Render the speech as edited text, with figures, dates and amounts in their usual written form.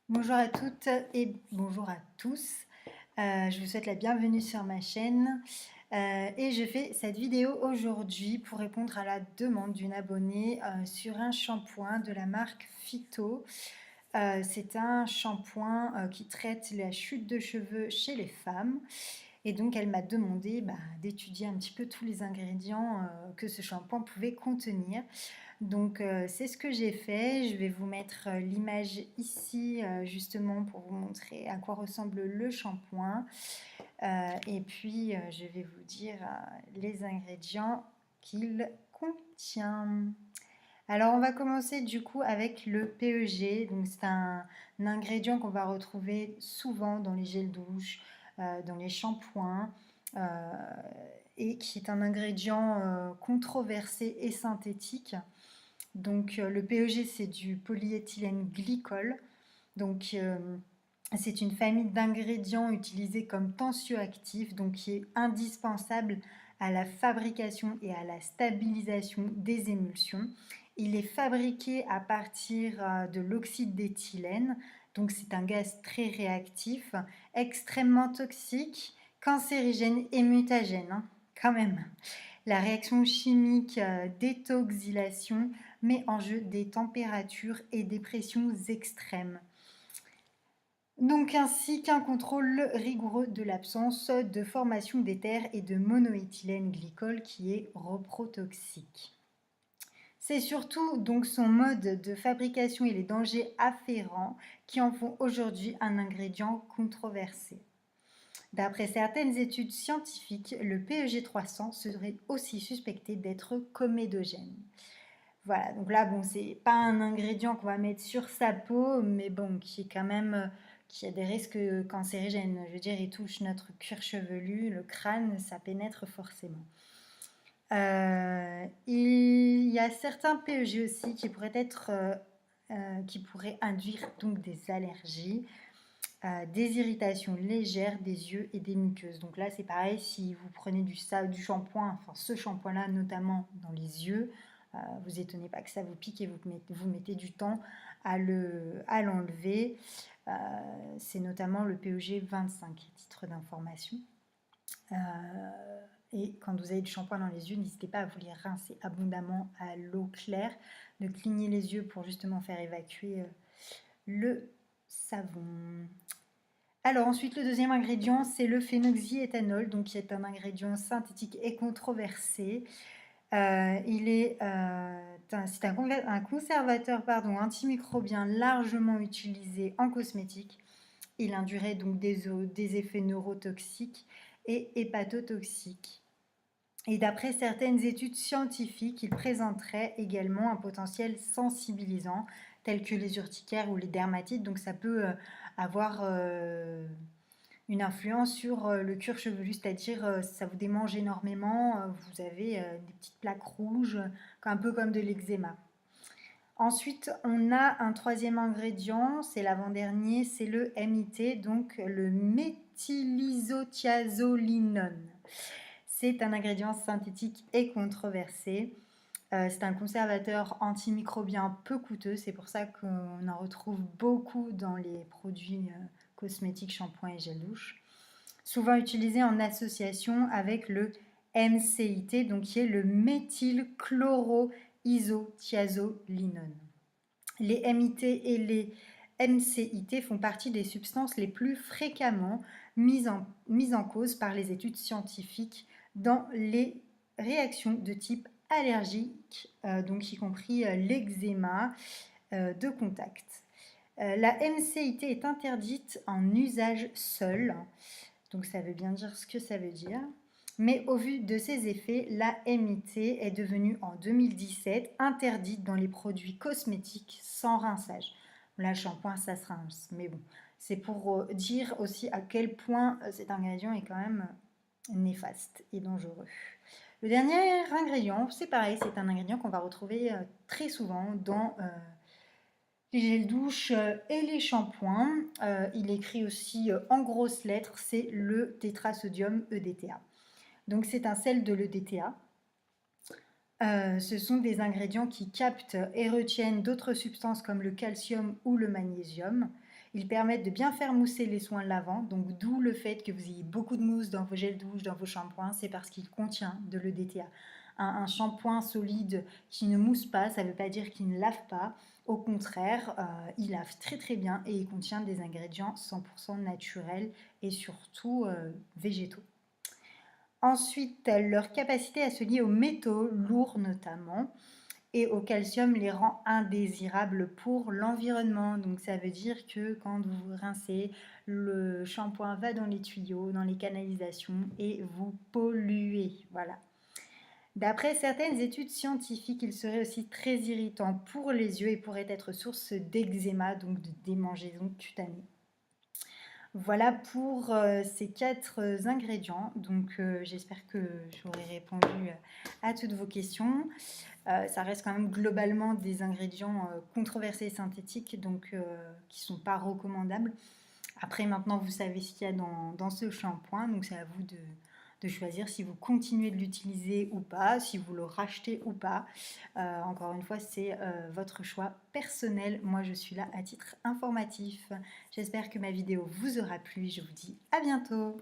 Bonjour à toutes et bonjour à tous. Je vous souhaite la bienvenue sur ma chaîne. Et je fais cette vidéo aujourd'hui pour répondre à la demande d'une abonnée sur un shampoing de la marque Phyto. C'est un shampoing qui traite la chute de cheveux chez les femmes. Et donc elle m'a demandé d'étudier un petit peu tous les ingrédients que ce shampoing pouvait contenir. Donc c'est ce que j'ai fait. Je vais vous mettre l'image ici justement pour vous montrer à quoi ressemble le shampoing. Et puis je vais vous dire les ingrédients qu'il contient. Alors on va commencer du coup avec le PEG. Donc c'est un ingrédient qu'on va retrouver souvent dans les gels douche, dans les shampoings. euh, et qui est un ingrédient controversé et synthétique. Donc le PEG, c'est du polyéthylène glycol. Donc c'est une famille d'ingrédients utilisés comme tensioactifs, donc qui est indispensable à la fabrication et à la stabilisation des émulsions. Il est fabriqué à partir de l'oxyde d'éthylène, donc c'est un gaz très réactif, extrêmement toxique, cancérigène et mutagène, hein, quand même. La réaction chimique d'étoxylation met en jeu des températures et des pressions extrêmes. Donc ainsi qu'un contrôle rigoureux de l'absence de formation d'éther et de monoéthylène glycol qui est reprotoxique. C'est surtout donc son mode de fabrication et les dangers afférents qui en font aujourd'hui un ingrédient controversé. D'après certaines études scientifiques, le PEG 300 serait aussi suspecté d'être comédogène. Voilà, donc là, bon, c'est pas un ingrédient qu'on va mettre sur sa peau, mais bon, qui est quand même, qui a des risques cancérigènes. Je veux dire, il touche notre cuir chevelu, le crâne, ça pénètre forcément. Il y a certains PEG aussi qui pourraient induire donc des allergies, des irritations légères des yeux et des muqueuses. Donc là, c'est pareil, si vous prenez du shampoing, enfin ce shampoing-là notamment dans les yeux, vous étonnez pas que ça vous pique et vous mettez du temps à l'enlever. C'est notamment le PEG 25, à titre d'information. Et quand vous avez du shampoing dans les yeux, n'hésitez pas à vous les rincer abondamment à l'eau claire, de cligner les yeux pour justement faire évacuer le savon. Alors ensuite, le deuxième ingrédient, c'est le phénoxyéthanol, donc qui est un ingrédient synthétique et controversé. C'est un conservateur antimicrobien largement utilisé en cosmétique. Il induirait donc des effets neurotoxiques et hépatotoxiques. Et d'après certaines études scientifiques, il présenterait également un potentiel sensibilisant, tel que les urticaires ou les dermatites. Donc ça peut avoir une influence sur le cuir chevelu, c'est-à-dire ça vous démange énormément, vous avez des petites plaques rouges, un peu comme de l'eczéma. Ensuite, on a un troisième ingrédient, c'est l'avant-dernier, c'est le MIT, donc le méthylisothiazolinone. C'est un ingrédient synthétique et controversé. C'est un conservateur antimicrobien peu coûteux, c'est pour ça qu'on en retrouve beaucoup dans les produits cosmétiques, shampoings et gel douche. Souvent utilisé en association avec le MCIT, donc qui est le méthylchloroisothiazolinone. Les MIT et les MCIT font partie des substances les plus fréquemment mises en cause par les études scientifiques dans les réactions de type allergique, donc y compris l'eczéma de contact. La MCIT est interdite en usage seul, donc ça veut bien dire ce que ça veut dire. Mais au vu de ses effets, la MIT est devenue en 2017 interdite dans les produits cosmétiques sans rinçage. Là, le shampoing, ça se rince. Mais bon, c'est pour dire aussi à quel point cet ingrédient est quand même néfaste et dangereux. Le dernier ingrédient, c'est pareil, c'est un ingrédient qu'on va retrouver très souvent dans les gels douche et les shampoings. Il écrit aussi en grosses lettres, c'est le tétrasodium EDTA. Donc c'est un sel de l'EDTA. Ce sont des ingrédients qui captent et retiennent d'autres substances comme le calcium ou le magnésium. Ils permettent de bien faire mousser les soins lavants, donc d'où le fait que vous ayez beaucoup de mousse dans vos gels douche, dans vos shampoings, c'est parce qu'il contient de l'EDTA. Un shampoing solide qui ne mousse pas, ça ne veut pas dire qu'il ne lave pas. Au contraire, il lave très très bien et il contient des ingrédients 100% naturels et surtout végétaux. Ensuite, leur capacité à se lier aux métaux lourds notamment et au calcium les rend indésirables pour l'environnement. Donc ça veut dire que quand vous rincez, le shampoing va dans les tuyaux, dans les canalisations et vous polluez. Voilà. D'après certaines études scientifiques, il serait aussi très irritant pour les yeux et pourrait être source d'eczéma, donc de démangeaisons cutanées. Voilà pour ces 4 ingrédients. Donc j'espère que j'aurai répondu à toutes vos questions. Ça reste quand même globalement des ingrédients controversés et synthétiques, donc qui ne sont pas recommandables. Après, maintenant, vous savez ce qu'il y a dans ce shampoing, donc c'est à vous de choisir si vous continuez de l'utiliser ou pas, si vous le rachetez ou pas. Encore une fois, c'est votre choix personnel. Moi, je suis là à titre informatif. J'espère que ma vidéo vous aura plu. Je vous dis à bientôt.